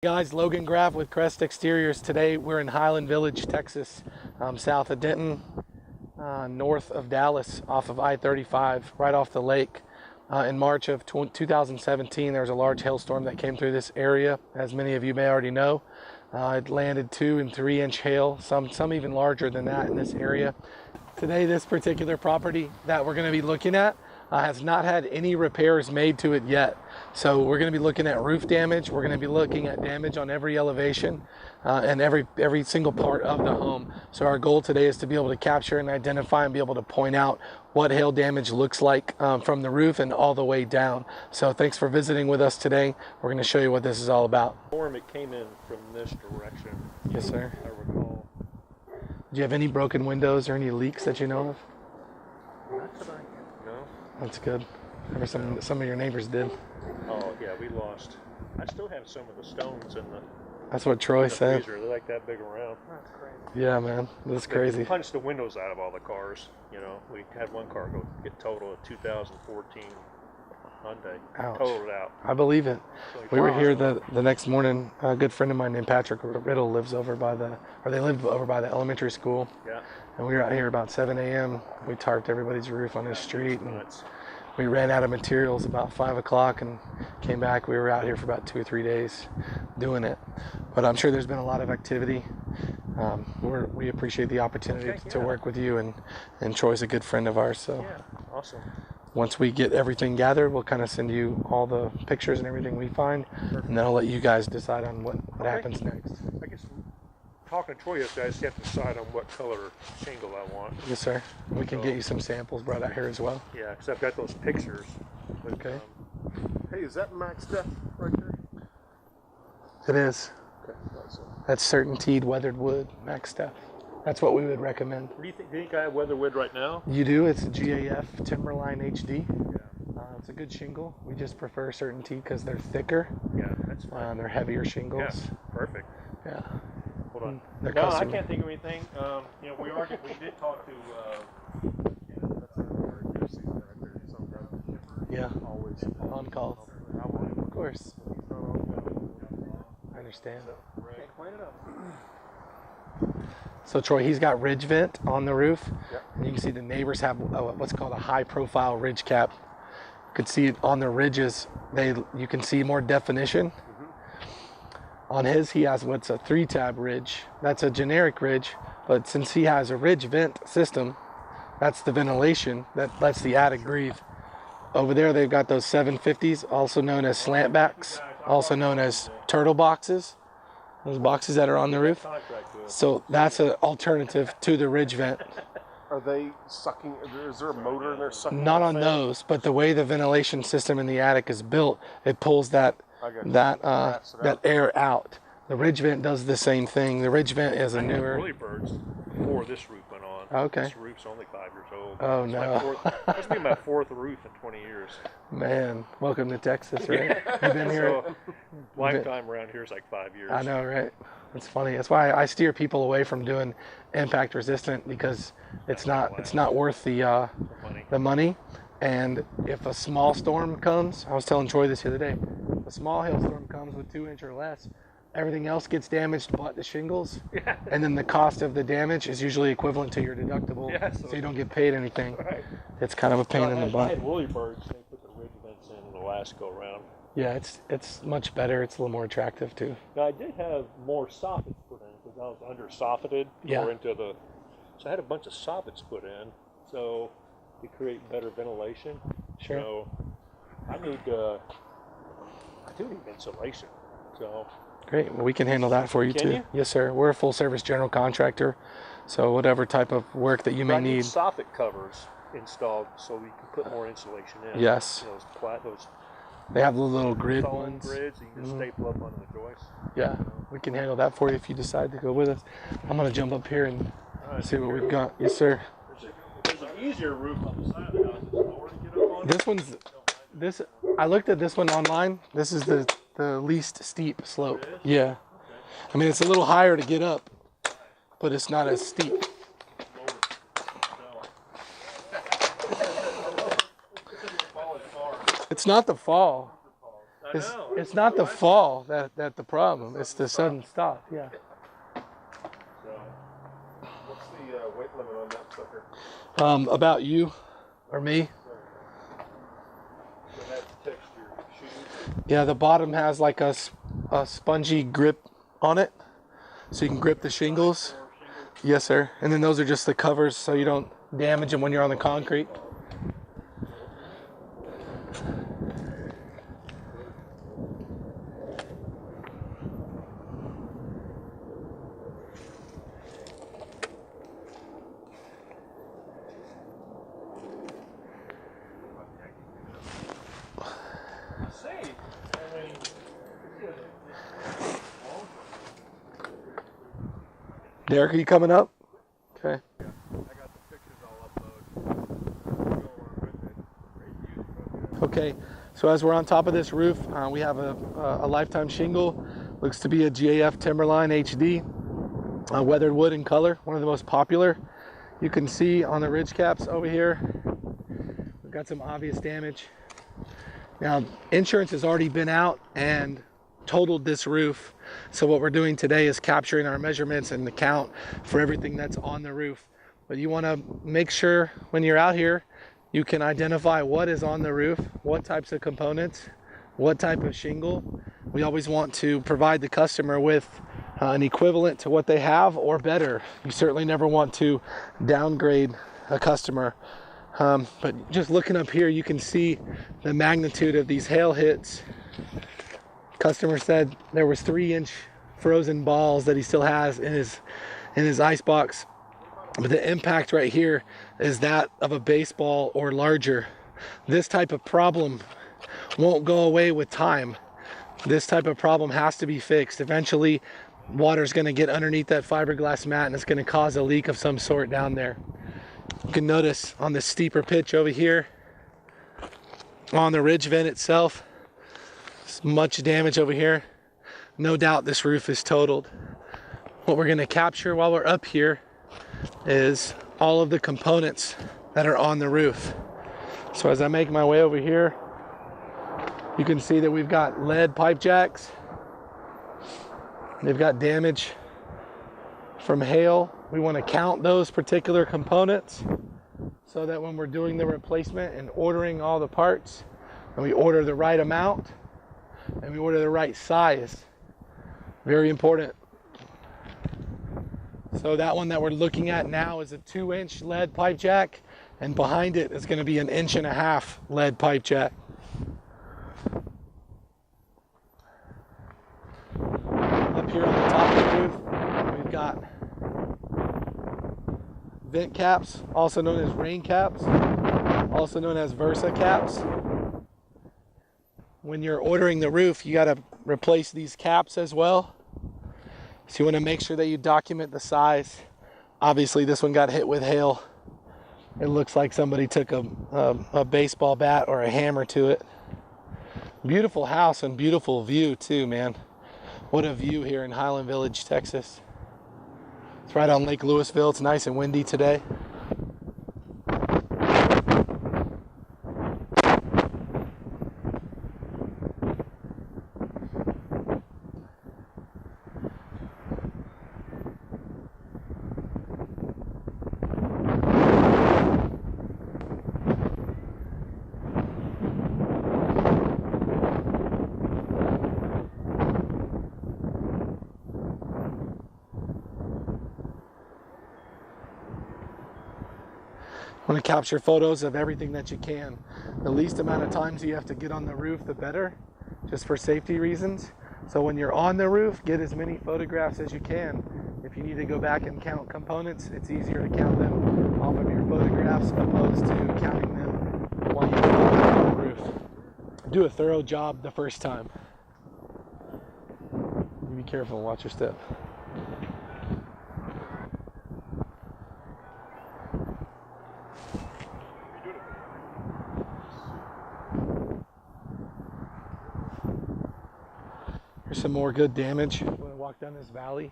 Guys, Logan Graff with Crest Exteriors. Today we're in Highland Village, Texas, south of Denton, north of Dallas, off of I-35, right off the lake. In March of 2017, there was a large hailstorm that came through this area, as many of you may already know. It landed 2 and 3 inch hail, some even larger than that in this area. Today, this particular property that we're going to be looking at has not had any repairs made to it yet. So we're going to be looking at roof damage. We're going to be looking at damage on every elevation and every single part of the home. So our goal today is to be able to capture and identify and be able to point out what hail damage looks like from the roof and all the way down. So thanks for visiting with us today. We're going to show you what this is all about. It came in from this direction. Yes, sir. I recall. Do you have any broken windows or any leaks that you know of? Not that I know. That's good. Maybe some of your neighbors did. Oh yeah, we lost. I still have some of the stones in the. That's what Troy said. Freezer. They're like that big around. That's crazy. Yeah, man, that's crazy. They punched the windows out of all the cars. You know, we had one car get totaled, a 2014 Hyundai. Ouch. Totaled out. I believe it. So We were here the next morning. A good friend of mine named Patrick Riddle lives over by they live over by the elementary school. Yeah. And we were out here about 7 a.m. We tarped everybody's roof on this street, and Nuts. we ran out of materials about 5 o'clock and came back. We were out here for about 2 or 3 days doing it. But I'm sure there's been a lot of activity. We appreciate the opportunity Okay, to yeah. work with you, and Troy's a good friend of ours. So Yeah. Awesome. once we get everything gathered, we'll kind of send you all the pictures and everything we find, and then I'll let you guys decide on what Okay. happens next. I guess talking to Troy yesterday, I just have to decide on what color shingle I want. Yes, sir. We can get you some samples brought out here as well. Yeah, because I've got those pictures. But, Okay. Hey, is that Max Steph right there? It is. Okay, that's it. That's CertainTeed weathered wood, Max Steph. That's what we would recommend. What do you think? Do you think I have weatherwood right now? You do. It's a GAF Timberline HD. Yeah. It's a good shingle. We just prefer CertainTeed because they're thicker. Yeah, that's fine. They're heavier Yeah, shingles. perfect. Yeah. Hold on. They're No, I custom. can't think of anything. You know, we did talk to. Yeah. Always. On call. I want him. Of course. He's not on. I understand. Can't clean it up. So Troy, he's got ridge vent on the roof. Yep. And you can see the neighbors have what's called a high profile ridge cap. You can see it on the ridges. You can see more definition. On his, he has what's a 3-tab ridge. That's a generic ridge, but since he has a ridge vent system, that's the ventilation that lets the attic breathe. Over there, they've got those 750s, also known as slant backs, also known as turtle boxes. Those boxes that are on the roof. Contract to us. So that's an alternative to the ridge vent. Are they sucking? Is there a motor in there sucking? Not the on fan? those, but the way the ventilation system in the attic is built, it pulls that I got you. that Drafts it that out. air out. The ridge vent does the same thing. The ridge vent is a I had newer. Woolly birds before this roof went on. Okay. This roof's only 5 years old. Oh, It's no. This will be my 4th roof in 20 years. Man, welcome to Texas, right? You've been here. So, lifetime around here is like 5 years. I know, right? It's funny. That's why I steer people away from doing impact resistant, because it's not worth Funny. the money. And if a small storm comes, I was telling Troy this the other day, if a small hailstorm comes with 2 inch or less, everything else gets damaged but the shingles. Yeah. And then the cost of the damage is usually equivalent to your deductible, Yeah, so so- you don't get paid anything. Right. It's kind of a pain in the I butt. had woolly birds. They put the ridge vents in the last go round. Yeah, it's much better. It's a little more attractive too. Now I did have more soffits put in because I was under soffitted Yeah. or into the. So I had a bunch of soffits put in, so to create better ventilation. Sure. So I do need insulation. So Great. Well, we can handle that for you Can too. you? Yes, sir. We're a full service general contractor, so whatever type of work that you may I need need. soffit covers installed so we can put more insulation in. Yes. You know, those They have the little grid foam ones. grids you can just Mhm. staple up onto the joists. Yeah, we can handle that for you if you decide to go with us. I'm gonna jump up here and All right, see what we've got. Yes, sir. There's an easier roof on the side of the house. It's lower to get up on. This I looked at this one online. This is the least steep slope. It is? Yeah. I mean, it's a little higher to get up, but it's not as steep. Fall as far. It's not the fall. I know. It's not the fall that the problem. It's the sudden stop. Yeah. So, what's the weight limit on that sucker? About you or me? So that's texture shoes. Yeah, the bottom has like a spongy grip on it, so you can grip the shingles. Yes, sir. And then those are just the covers, so you don't damage them when you're on the concrete. Derek, are you coming up? Okay. I got the pictures all uploaded. Go along with it. Okay. So as we're on top of this roof, we have a lifetime shingle. Looks to be a GAF Timberline HD, weathered wood in color, one of the most popular. You can see on the ridge caps over here, we've got some obvious damage. Now, insurance has already been out and totaled this roof. So what we're doing today is capturing our measurements and the count for everything that's on the roof. But you want to make sure when you're out here, you can identify what is on the roof, what types of components, what type of shingle. We always want to provide the customer with an equivalent to what they have or better. You certainly never want to downgrade a customer. But just looking up here, you can see the magnitude of these hail hits. Customer said there was 3-inch frozen balls that he still has in his ice box. But the impact right here is that of a baseball or larger. This type of problem won't go away with time. This type of problem has to be fixed. Eventually, water's going to get underneath that fiberglass mat and it's going to cause a leak of some sort down there. You can notice on the steeper pitch over here, on the ridge vent itself, much damage over here. No doubt this roof is totaled. What we're going to capture while we're up here is all of the components that are on the roof. So as I make my way over here, you can see that we've got lead pipe jacks. They've got damage from hail. We want to count those particular components so that when we're doing the replacement and ordering all the parts, and we order the right amount and we order the right size. Very important. So that one that we're looking at now is a 2-inch lead pipe jack, and behind it is going to be an 1.5 inch lead pipe jack. Up here on the top of the roof, we've got vent caps, also known as rain caps, also known as Versa caps. When you're ordering the roof, you got to replace these caps as well. So you want to make sure that you document the size. Obviously, this one got hit with hail. It looks like somebody took a baseball bat or a hammer to it. Beautiful house and beautiful view too, man. What a view here in Highland Village, Texas. It's right on Lake Louisville. It's nice and windy today. Want to capture photos of everything that you can. The least amount of times you have to get on the roof, the better, just for safety reasons. So when you're on the roof, get as many photographs as you can. If you need to go back and count components, it's easier to count them off of your photographs opposed to counting them while you're on the roof. Do a thorough job the first time. Be careful and watch your step. Here's some more good damage. I'm going to walk down this valley.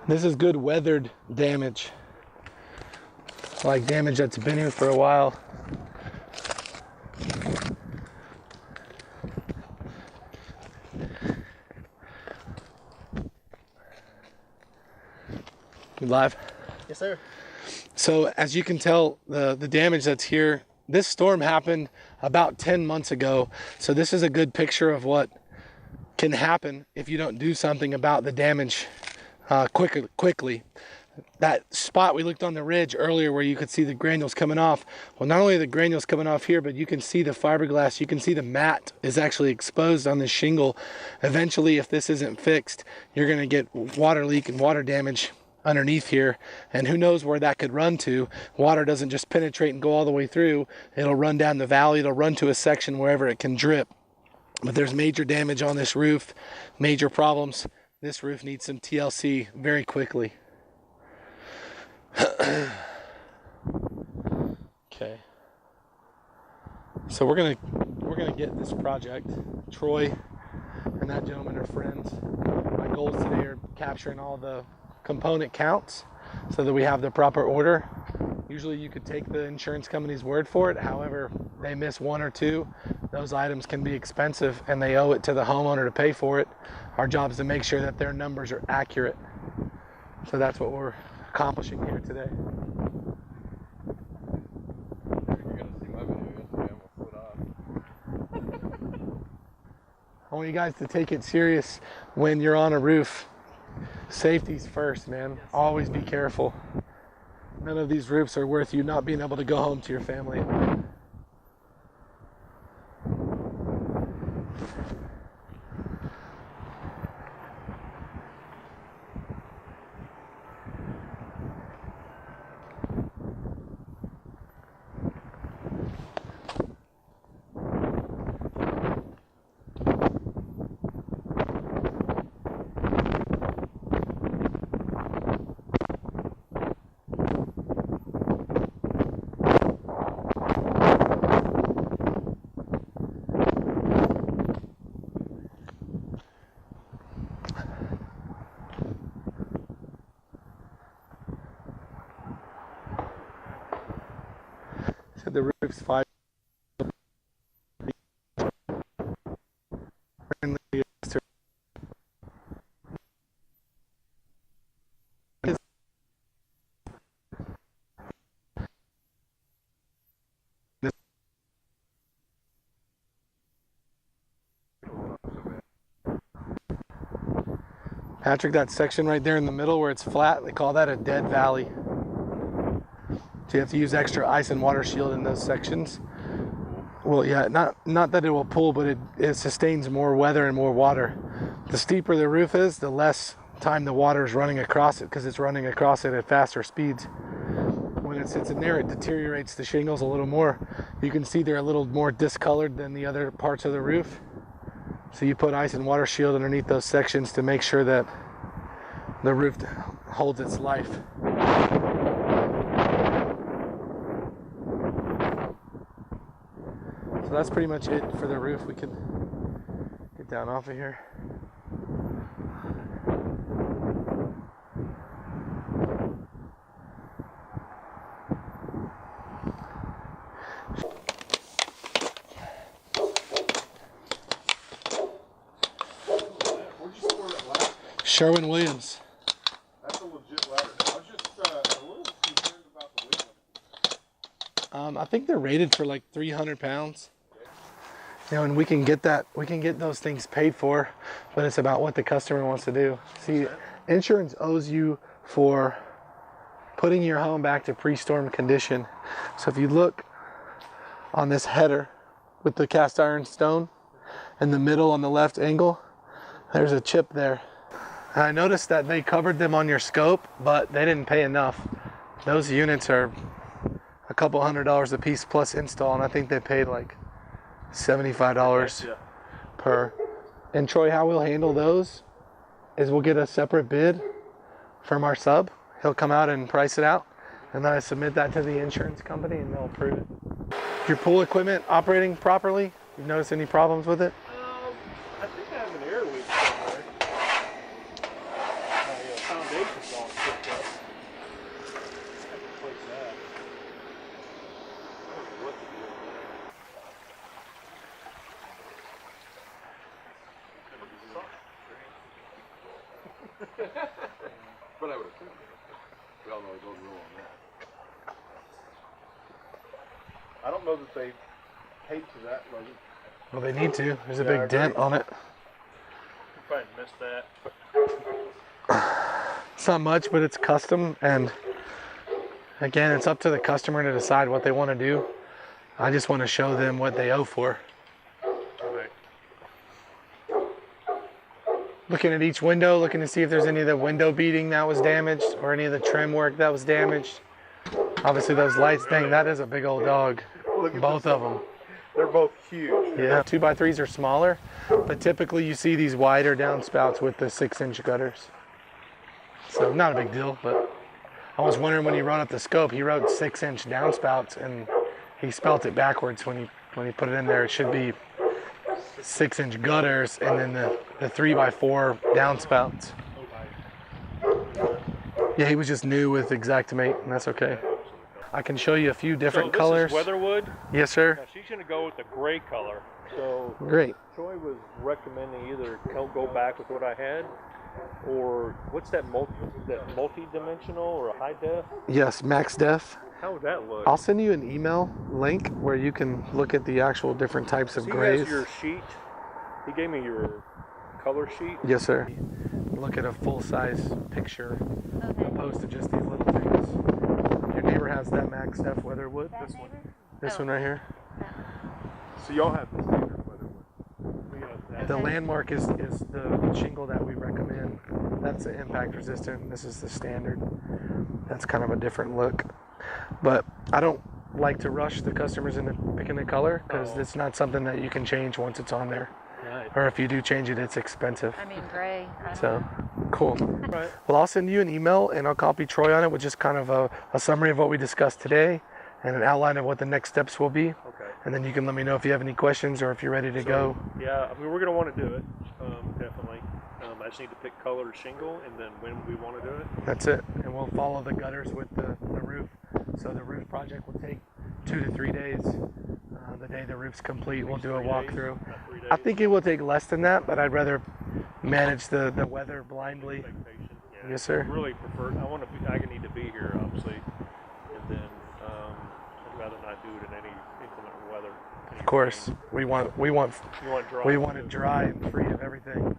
This is good weathered damage. Like damage that's been here for a while. You live? Yes, sir. So as you can tell, the damage that's here, this storm happened about 10 months ago. So this is a good picture of what can happen if you don't do something about the damage quickly. That spot we looked on the ridge earlier where you could see the granules coming off. Well, not only the granules coming off here, but you can see the fiberglass, you can see the mat is actually exposed on this shingle. Eventually, if this isn't fixed, you're gonna get water leak and water damage underneath here, and who knows where that could run to. Water doesn't just penetrate and go all the way through. It'll run down the valley, it'll run to a section wherever it can drip. But there's major damage on this roof, major problems. This roof needs some TLC very quickly. Okay. So we're gonna get this project. Troy and that gentleman are friends. My goals today are capturing all the component counts so that we have the proper order. Usually you could take the insurance company's word for it. However, they miss one or two. Those items can be expensive and they owe it to the homeowner to pay for it. Our job is to make sure that their numbers are accurate. So that's what we're accomplishing here today. You're gonna see my video yesterday. I'm gonna split off. I want you guys to take it serious when you're on a roof. Safety's first, man. Always be careful. None of these roofs are worth you not being able to go home to your family. So the roof's 5. Patrick, that section right there in the middle where it's flat, they call that a dead valley. So you have to use extra ice and water shield in those sections. Well, yeah, not that it will pull, but it sustains more weather and more water. The steeper the roof is, the less time the water is running across it because it's running across it at faster speeds. When it sits in there, it deteriorates the shingles a little more. You can see they're a little more discolored than the other parts of the roof. So you put ice and water shield underneath those sections to make sure that the roof holds its life. So that's pretty much it for the roof. We can get down off of here. Where'd you score that ladder? Sherwin-Williams. That's a legit ladder. I was just a little concerned about the weight limit. I think they're rated for like 300 pounds. You know, and we can get those things paid for, but it's about what the customer wants to do. See, insurance owes you for putting your home back to pre-storm condition. So if you look on this header with the cast iron stone in the middle on the left angle, there's a chip there. And I noticed that they covered them on your scope, but they didn't pay enough. Those units are a couple $100 a piece plus install, and I think they paid like $75 Yeah. per. And Troy, how we'll handle those is we'll get a separate bid from our sub. He'll come out and price it out, and then I submit that to the insurance company and they'll approve it. Is your pool equipment operating properly? You notice any problems with it? I think I have an air leak somewhere. My foundation's all kicked up. I have to replace that. I don't know what to do with But I would assume. We all know it goes real on that. I don't know that they paid for that, Logan. Well, they need to. There's a Yeah, I big dent agree. on it. You probably missed that. It's not much, but it's custom, and again, it's up to the customer to decide what they want to do. I just want to show them what they owe for. Right. Looking at each window, looking to see if there's any of the window beading that was damaged or any of the trim work that was damaged. Obviously those lights, dang, that is a big old dog. Look at Both this. of them. They're both huge. Yeah, 2x3s are smaller, but typically you see these wider downspouts with the 6-inch gutters. So not a big deal, but I was wondering when he wrote up the scope, he wrote 6-inch downspouts and he spelt it backwards when he put it in there. It should be 6-inch gutters and then the 3x4 downspouts. Yeah, he was just new with Xactimate, and that's okay. I can show you a few different colors. So this is Weatherwood. Yes, sir. Now she's gonna go with the gray color. So Great. Troy was recommending either go back with what I had, or what's that multi-dimensional or a high def? Yes, max def. How would that look? I'll send you an email link where you can look at the actual different types of He grays. has your sheet. He gave me your color sheet. Yes, sir. Look at a full-size picture Okay. opposed to just these little things. Your neighbor has that max def Weatherwood. That This one. neighbor? This Oh. one right here. So y'all have the standard Weatherwood. We have that. The Okay. Landmark is the shingle that we recommend. That's the impact resistant. This is the standard. That's kind of a different look. But I don't like to rush the customers into picking the color because Oh. it's not something that you can change once it's on there. Right. Or if you do change it, it's expensive. I mean, gray. I don't So, know. cool. Right. Well, I'll send you an email and I'll copy Troy on it with just kind of a summary of what we discussed today and an outline of what the next steps will be. Okay. And then you can let me know if you have any questions or if you're ready to go. Yeah, I mean, we're gonna want to do it, definitely. I just need to pick color to shingle, and then when we want to do it. That's it. And we'll follow the gutters with the roof. So the roof project will take 2 to 3 days. The day the roof's complete, we'll do a 3 days, walkthrough. not 3 days. I think it will take less than that, but I'd rather manage the weather blindly. Be patient. Yeah. Yes, sir. I really prefer. I need to be here, obviously, and then I'd rather not do it in any inclement weather. Of course, we want You want dry. we want it too. dry and free of everything.